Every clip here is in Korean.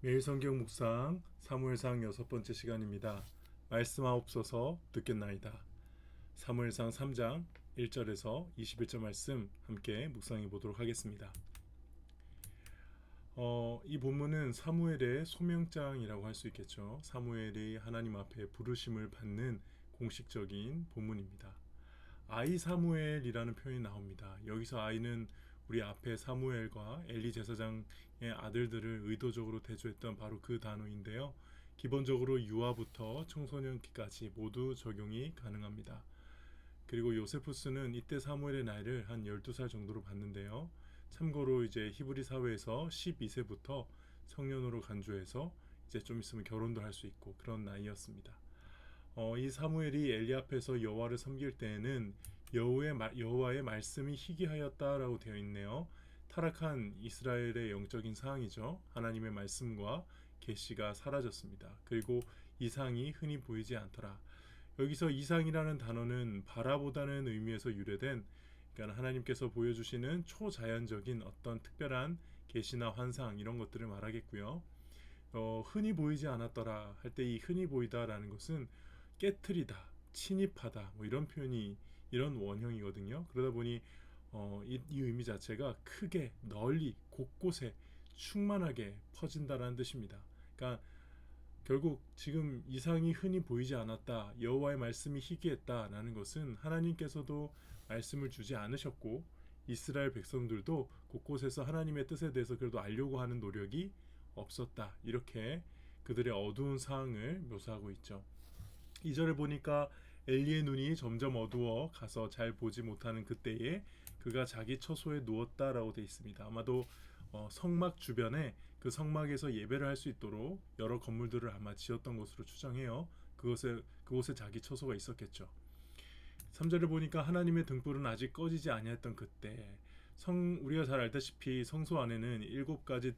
매일 성경 묵상 사무엘상 6번째 시간입니다. 말씀하옵소서 듣겠나이다. 사무엘상 3장 1절에서 21절 말씀 함께 묵상해 보도록 하겠습니다. 이 본문은 사무엘의 소명장이라고 할 수 있겠죠. 사무엘이 하나님 앞에 부르심을 받는 공식적인 본문입니다. 아이 사무엘이라는 표현이 나옵니다. 여기서 아이는 우리 앞에 사무엘과 엘리 제사장의 아들들을 의도적으로 대조했던 바로 그 단어인데요. 기본적으로 유아부터 청소년기까지 모두 적용이 가능합니다. 그리고 요세푸스는 이때 사무엘의 나이를 한 12살 정도로 봤는데요. 참고로 이제 히브리 사회에서 12세부터 성년으로 간주해서 이제 좀 있으면 결혼도 할 수 있고 그런 나이였습니다. 이 사무엘이 엘리 앞에서 여호와를 섬길 때에는 여호와의 말씀이 희귀하였다라고 되어 있네요. 타락한 이스라엘의 영적인 상황이죠. 하나님의 말씀과 계시가 사라졌습니다. 그리고 이상이 흔히 보이지 않더라. 여기서 이상이라는 단어는 바라보다는 의미에서 유래된, 그러니까 하나님께서 보여주시는 초자연적인 어떤 특별한 계시나 환상 이런 것들을 말하겠고요. 흔히 보이지 않았더라 할 때 이 흔히 보이다라는 것은 깨트리다, 침입하다 뭐 이런 표현이 이런 원형이거든요. 그러다 보니 이 의미 자체가 크게 널리 곳곳에 충만하게 퍼진다라는 뜻입니다. 그러니까 결국 지금 이상이 흔히 보이지 않았다, 여호와의 말씀이 희귀했다라는 것은 하나님께서도 말씀을 주지 않으셨고 이스라엘 백성들도 곳곳에서 하나님의 뜻에 대해서 그래도 알려고 하는 노력이 없었다, 이렇게 그들의 어두운 상황을 묘사하고 있죠. 2절을 보니까 엘리의 눈이 점점 어두워 가서 잘 보지 못하는 그때에 그가 자기 처소에 누웠다라고 되어 있습니다. 아마도 성막 주변에 그 성막에서 예배를 할 수 있도록 여러 건물들을 아마 지었던 것으로 추정해요. 그곳에 자기 처소가 있었겠죠. 3절을 보니까 하나님의 등불은 아직 꺼지지 아니했던 그때, 우리가 잘 알다시피 성소 안에는 7가지의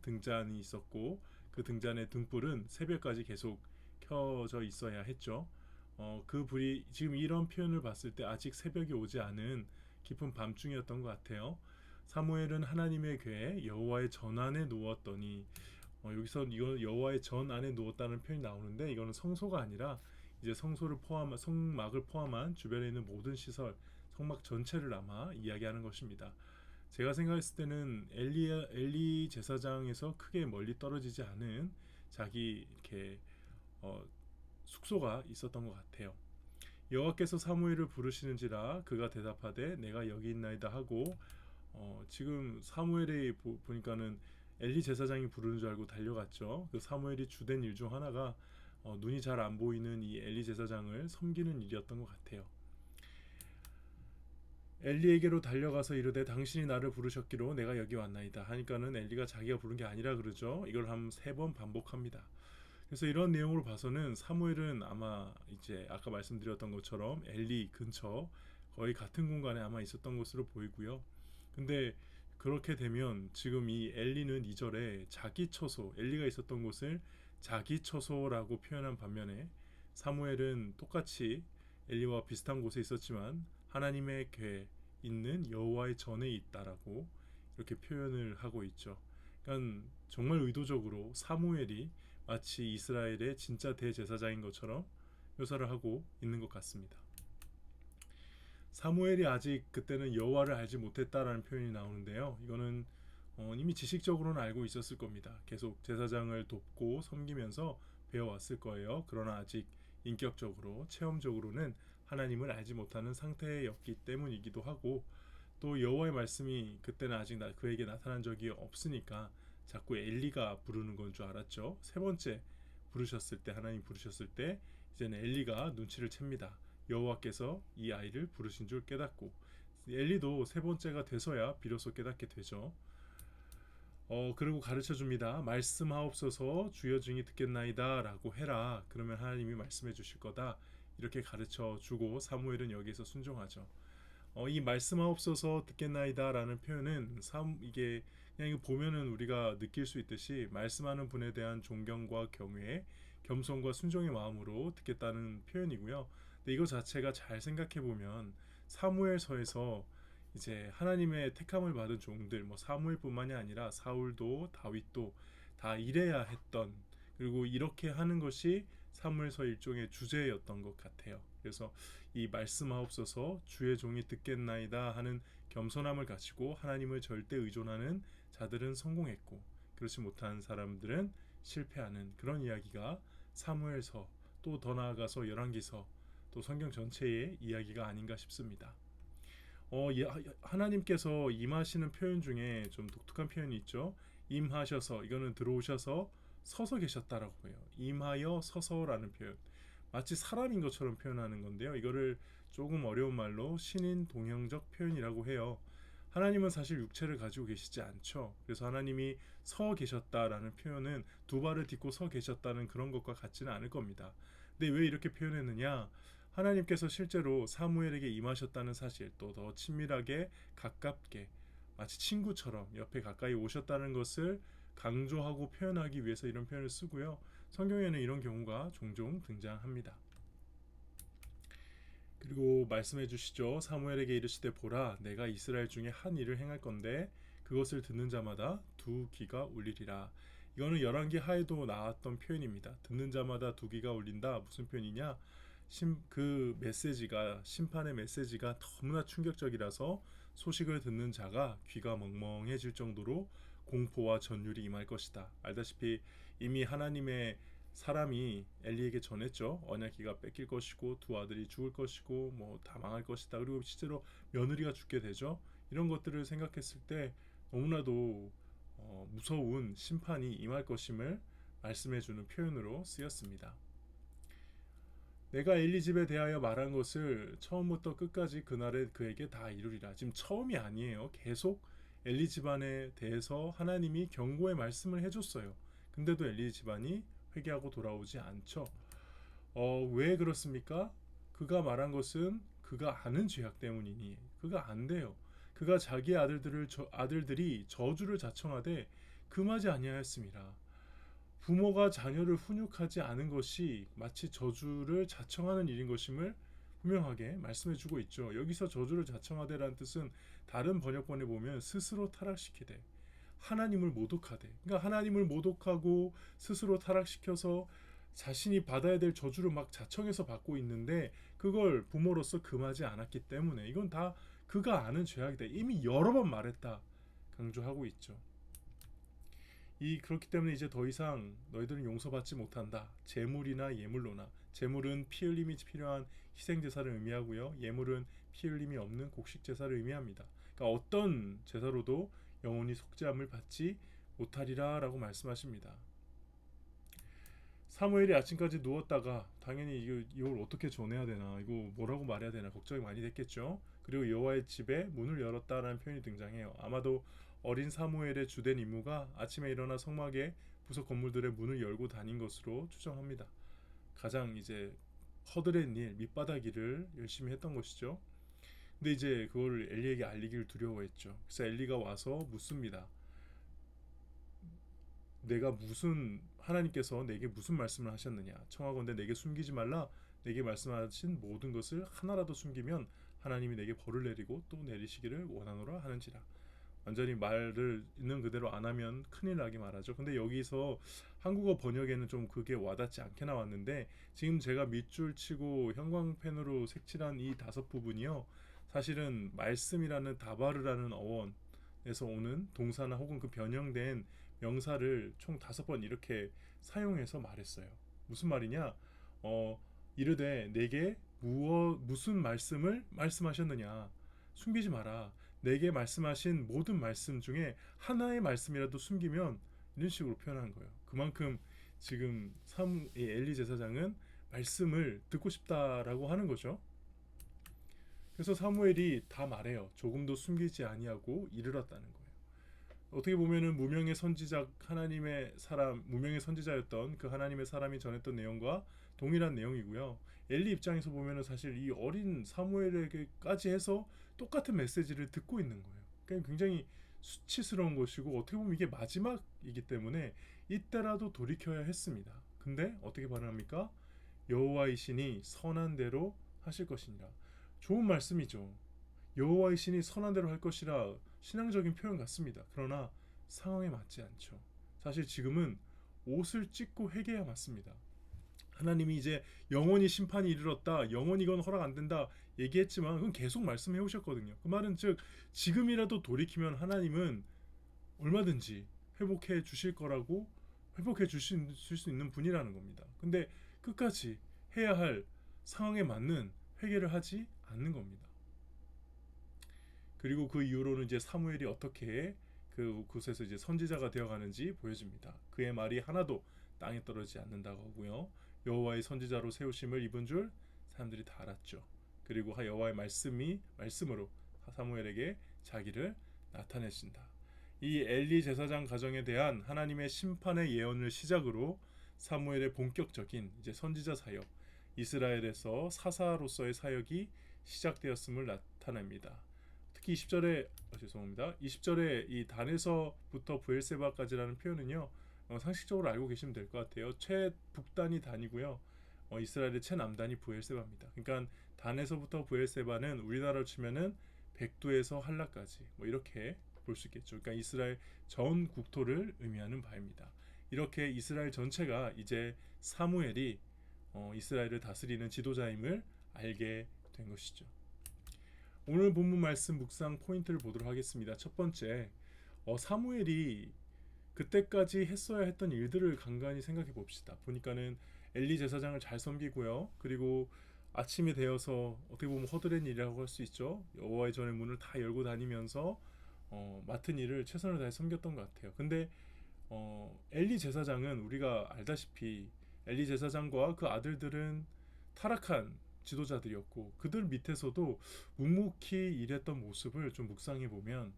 등잔이 있었고 그 등잔의 등불은 새벽까지 계속 켜져 있어야 했죠. 그 불이 지금 이런 표현을 봤을 때 아직 새벽이 오지 않은 깊은 밤중이었던 것 같아요. 사무엘은 하나님의 궤에 여호와의 전 안에 누웠더니, 여기서 이거 여호와의 전 안에 누웠다는 표현이 나오는데 이거는 성소가 아니라 이제 성막을 포함한 주변에 있는 모든 시설, 성막 전체를 아마 이야기하는 것입니다. 제가 생각했을 때는 엘리 제사장에서 크게 멀리 떨어지지 않은 자기 이렇게 숙소가 있었던 것 같아요. 여호와께서 사무엘을 부르시는지라 그가 대답하되 내가 여기 있나이다 하고, 지금 사무엘이 보니까는 엘리 제사장이 부르는 줄 알고 달려갔죠. 그 사무엘이 주된 일 중 하나가 눈이 잘 안 보이는 이 엘리 제사장을 섬기는 일이었던 것 같아요. 엘리에게로 달려가서 이르되 당신이 나를 부르셨기로 내가 여기 왔나이다 하니까는 엘리가 자기가 부른 게 아니라 그러죠. 이걸 한 3번 반복합니다. 그래서 이런 내용으로 봐서는 사무엘은 아마 이제 아까 말씀드렸던 것처럼 엘리 근처 거의 같은 공간에 아마 있었던 것으로 보이고요. 근데 그렇게 되면 지금 이 엘리는 2절에 자기 처소, 엘리가 있었던 곳을 자기 처소라고 표현한 반면에 사무엘은 똑같이 엘리와 비슷한 곳에 있었지만 하나님의 궤 있는 여호와의 전에 있다라고 이렇게 표현을 하고 있죠. 그러니까 정말 의도적으로 사무엘이 마치 이스라엘의 진짜 대제사장인 것처럼 묘사를 하고 있는 것 같습니다. 사무엘이 아직 그때는 여호와를 알지 못했다라는 표현이 나오는데요. 이거는 이미 지식적으로는 알고 있었을 겁니다. 계속 제사장을 돕고 섬기면서 배워왔을 거예요. 그러나 아직 인격적으로, 체험적으로는 하나님을 알지 못하는 상태였기 때문이기도 하고, 또 여호와의 말씀이 그때는 아직 그에게 나타난 적이 없으니까 자꾸 엘리가 부르는 건 줄 알았죠. 3번째 하나님 부르셨을 때 이제는 엘리가 눈치를 챕니다. 여호와께서 이 아이를 부르신 줄 깨닫고, 엘리도 3번째가 돼서야 비로소 깨닫게 되죠. 그리고 가르쳐 줍니다. 말씀하옵소서 주여 증히 듣겠나이다 라고 해라. 그러면 하나님이 말씀해 주실 거다. 이렇게 가르쳐 주고 사무엘은 여기에서 순종하죠. 이 말씀하옵소서 듣겠나이다 라는 표현은 이게 그냥 이거 보면은 우리가 느낄 수 있듯이 말씀하는 분에 대한 존경과 경외, 겸손과 순종의 마음으로 듣겠다는 표현이고요. 근데 이거 자체가 잘 생각해 보면 사무엘서에서 이제 하나님의 택함을 받은 종들, 뭐 사무엘뿐만이 아니라 사울도 다윗도 다 이래야 했던, 그리고 이렇게 하는 것이 사무엘서 일종의 주제였던 것 같아요. 그래서 이 말씀하옵소서 주의 종이 듣겠나이다 하는 겸손함을 가지고 하나님을 절대 의존하는 자들은 성공했고, 그렇지 못한 사람들은 실패하는 그런 이야기가 사무엘서, 또 더 나아가서 열왕기서, 또 성경 전체의 이야기가 아닌가 싶습니다. 하나님께서 임하시는 표현 중에 좀 독특한 표현이 있죠. 임하셔서, 이거는 들어오셔서 서서 계셨다라고 해요. 임하여 서서라는 표현. 마치 사람인 것처럼 표현하는 건데요. 이거를 조금 어려운 말로 신인 동형적 표현이라고 해요. 하나님은 사실 육체를 가지고 계시지 않죠. 그래서 하나님이 서 계셨다라는 표현은 두 발을 딛고 서 계셨다는 그런 것과 같지는 않을 겁니다. 근데 왜 이렇게 표현했느냐? 하나님께서 실제로 사무엘에게 임하셨다는 사실, 또 더 친밀하게 가깝게 마치 친구처럼 옆에 가까이 오셨다는 것을 강조하고 표현하기 위해서 이런 표현을 쓰고요. 성경에는 이런 경우가 종종 등장합니다. 그리고 말씀해 주시죠. 사무엘에게 이르시되 보라 내가 이스라엘 중에 한 일을 행할 건데 그것을 듣는 자마다 두 귀가 울리리라. 이거는 열왕기 하에도 나왔던 표현입니다. 듣는 자마다 두 귀가 울린다. 무슨 표현이냐? 그 메시지가, 심판의 메시지가 너무나 충격적이라서 소식을 듣는 자가 귀가 멍멍해질 정도로 공포와 전율이 임할 것이다. 알다시피 이미 하나님의 사람이 엘리에게 전했죠. 언약궤가 뺏길 것이고 두 아들이 죽을 것이고 뭐 다 망할 것이다. 그리고 실제로 며느리가 죽게 되죠. 이런 것들을 생각했을 때 너무나도 무서운 심판이 임할 것임을 말씀해주는 표현으로 쓰였습니다. 내가 엘리 집에 대하여 말한 것을 처음부터 끝까지 그날에 그에게 다 이루리라. 지금 처음이 아니에요. 계속 엘리 집안에 대해서 하나님이 경고의 말씀을 해줬어요. 근데도 엘리 집안이 회개하고 돌아오지 않죠. 왜 그렇습니까? 그가 말한 것은 그가 아는 죄악 때문이니 그가 안 돼요. 그가 자기 아들들이 저주를 자청하되 금하지 아니하였습니다. 부모가 자녀를 훈육하지 않은 것이 마치 저주를 자청하는 일인 것임을 분명하게 말씀해주고 있죠. 여기서 저주를 자청하되라는 뜻은 다른 번역본에 보면 스스로 타락시키되, 하나님을 모독하되, 그러니까 하나님을 모독하고 스스로 타락시켜서 자신이 받아야 될 저주를 막 자청해서 받고 있는데 그걸 부모로서 금하지 않았기 때문에 이건 다 그가 아는 죄악이다. 이미 여러 번 말했다 강조하고 있죠. 그렇기 때문에 이제 더 이상 너희들은 용서받지 못한다. 제물이나 예물로나, 제물은 피 흘림이 필요한 희생 제사를 의미하고요. 예물은 피 흘림이 없는 곡식 제사를 의미합니다. 그러니까 어떤 제사로도 영원히 속죄함을 받지 못하리라라고 말씀하십니다. 사무엘이 아침까지 누웠다가 당연히 이걸 어떻게 전해야 되나, 이거 뭐라고 말해야 되나 걱정이 많이 됐겠죠. 그리고 여호와의 집에 문을 열었다라는 표현이 등장해요. 아마도 어린 사무엘의 주된 임무가 아침에 일어나 성막의 부속 건물들의 문을 열고 다닌 것으로 추정합니다. 가장 이제 허드렛 일, 밑바닥 일을 열심히 했던 것이죠. 근데 이제 그걸 엘리에게 알리기를 두려워했죠. 그래서 엘리가 와서 묻습니다. 하나님께서 내게 무슨 말씀을 하셨느냐? 청하건대 내게 숨기지 말라. 내게 말씀하신 모든 것을 하나라도 숨기면 하나님이 내게 벌을 내리고 또 내리시기를 원하노라 하는지라. 완전히 말을 있는 그대로 안 하면 큰일 나게 말하죠. 근데 여기서 한국어 번역에는 좀 그게 와닿지 않게 나왔는데, 지금 제가 밑줄 치고 형광펜으로 색칠한 이 다섯 부분이요, 사실은 말씀이라는 다바르라는 어원에서 오는 동사나 혹은 그 변형된 명사를 총 5번 이렇게 사용해서 말했어요. 무슨 말이냐? 이르되 내게 무슨 말씀을 말씀하셨느냐? 숨기지 마라. 내게 말씀하신 모든 말씀 중에 하나의 말씀이라도 숨기면, 이런 식으로 표현한 거예요. 그만큼 지금 엘리 제사장은 말씀을 듣고 싶다라고 하는 거죠. 그래서 사무엘이 다 말해요. 조금도 숨기지 아니하고 이르렀다는 거예요. 어떻게 보면은 무명의 선지자였던 그 하나님의 사람이 전했던 내용과 동일한 내용이고요. 엘리 입장에서 보면은 사실 이 어린 사무엘에게까지 해서 똑같은 메시지를 듣고 있는 거예요. 그러니까 굉장히 수치스러운 것이고, 어떻게 보면 이게 마지막이기 때문에 이때라도 돌이켜야 했습니다. 근데 어떻게 반응합니까? 여호와의 신이 선한 대로 하실 것이니라. 좋은 말씀이죠. 여호와의 신이 선한 대로 할 것이라 신앙적인 표현 같습니다. 그러나 상황에 맞지 않죠. 사실 지금은 옷을 찢고 회개해야 맞습니다. 하나님이 이제 영원히 심판이 이르렀다, 영원히 이건 허락 안 된다 얘기했지만 그건 계속 말씀해 오셨거든요. 그 말은 즉 지금이라도 돌이키면 하나님은 얼마든지 회복해 주실 거라고, 회복해 주실 수 있는 분이라는 겁니다. 근데 끝까지 해야 할 상황에 맞는 회개를 하지 않는 겁니다. 그리고 그 이후로는 이제 사무엘이 어떻게 그곳에서 이제 선지자가 되어가는지 보여집니다. 그의 말이 하나도 땅에 떨어지지 않는다고 하고요. 여호와의 선지자로 세우심을 입은 줄 사람들이 다 알았죠. 그리고 여호와의 말씀으로 사무엘에게 자기를 나타내신다. 이 엘리 제사장 가정에 대한 하나님의 심판의 예언을 시작으로 사무엘의 본격적인 이제 선지자 사역, 이스라엘에서 사사로서의 사역이 시작되었음을 나타냅니다. 특히 20절에 죄송합니다. 20절에 이 단에서부터 브엘세바까지라는 표현은요. 상식적으로 알고 계시면 될 것 같아요. 최북단이 단이고요. 이스라엘의 최남단이 브엘세바입니다. 그러니까 단에서부터 브엘세바는 우리나라로 치면은 백두에서 할라까지 뭐 이렇게 볼 수 있겠죠. 그러니까 이스라엘 전 국토를 의미하는 바입니다. 이렇게 이스라엘 전체가 이제 사무엘이 이스라엘을 다스리는 지도자임을 알게 된 것이죠. 오늘 본문 말씀 묵상 포인트를 보도록 하겠습니다. 첫 번째, 사무엘이 그때까지 했어야 했던 일들을 간간히 생각해 봅시다. 보니까는 엘리 제사장을 잘 섬기고요. 그리고 아침이 되어서 어떻게 보면 허드렛 일이라고 할 수 있죠. 여호와의 전의 문을 다 열고 다니면서 맡은 일을 최선을 다해 섬겼던 것 같아요. 근데 엘리 제사장은 우리가 알다시피 엘리 제사장과 그 아들들은 타락한 지도자들이었고 그들 밑에서도 묵묵히 일했던 모습을 좀 묵상해 보면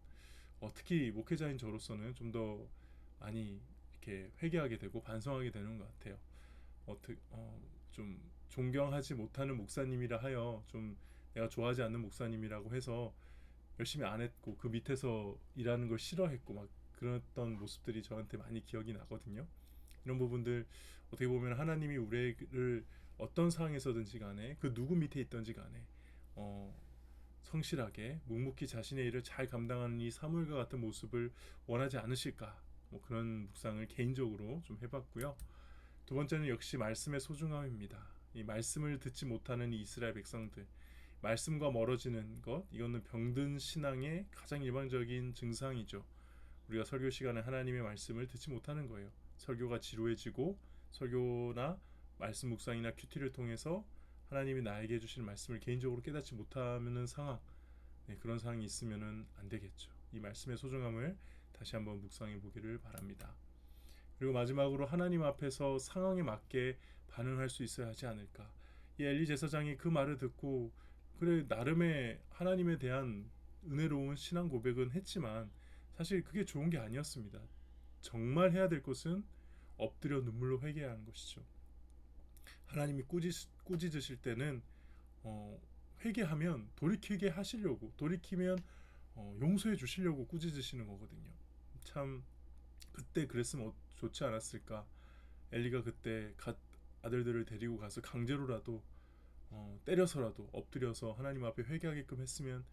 특히 목회자인 저로서는 좀 더 많이 이렇게 회개하게 되고 반성하게 되는 것 같아요. 좀 존경하지 못하는 목사님이라 하여 좀 내가 좋아하지 않는 목사님이라고 해서 열심히 안 했고 그 밑에서 일하는 걸 싫어했고 막 그랬던 모습들이 저한테 많이 기억이 나거든요. 이런 부분들 어떻게 보면 하나님이 우리를 어떤 상황에서든지 간에 그 누구 밑에 있든지 간에 성실하게 묵묵히 자신의 일을 잘 감당하는 이 사무엘과 같은 모습을 원하지 않으실까, 뭐 그런 묵상을 개인적으로 좀 해봤고요. 두 번째는 역시 말씀의 소중함입니다. 이 말씀을 듣지 못하는 이 이스라엘 백성들, 말씀과 멀어지는 것, 이거는 병든 신앙의 가장 일반적인 증상이죠. 우리가 설교 시간에 하나님의 말씀을 듣지 못하는 거예요. 설교가 지루해지고 설교나 말씀 묵상이나 큐티를 통해서 하나님이 나에게 해주시는 말씀을 개인적으로 깨닫지 못하는 상황, 그런 상황이 있으면 안 되겠죠. 이 말씀의 소중함을 다시 한번 묵상해 보기를 바랍니다. 그리고 마지막으로 하나님 앞에서 상황에 맞게 반응할 수 있어야 하지 않을까. 이 엘리 제사장이 그 말을 듣고 그래 나름의 하나님에 대한 은혜로운 신앙 고백은 했지만 사실 그게 좋은 게 아니었습니다. 정말 해야 될 것은 엎드려 눈물로 회개하는 것이죠. 하나님이 꾸짖으실 때는 회개하면 돌이키게 하시려고, 돌이키면 용서해 주시려고 꾸짖으시는 거거든요. 참 그때 그랬으면 좋지 않았을까. 엘리가 그때 아들들을 데리고 가서 강제로라도 때려서라도 엎드려서 하나님 앞에 회개하게끔 했으면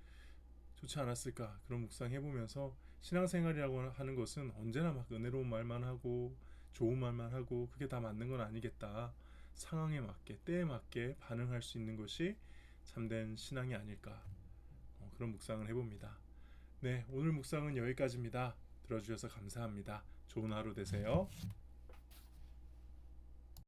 좋지 않았을까. 그런 묵상해보면서 신앙생활이라고 하는 것은 언제나 막 은혜로운 말만 하고 좋은 말만 하고 그게 다 맞는 건 아니겠다. 상황에 맞게 때에 맞게 반응할 수 있는 것이 참된 신앙이 아닐까. 그런 묵상을 해봅니다. 네, 오늘 묵상은 여기까지입니다. 들어주셔서 감사합니다. 좋은 하루 되세요.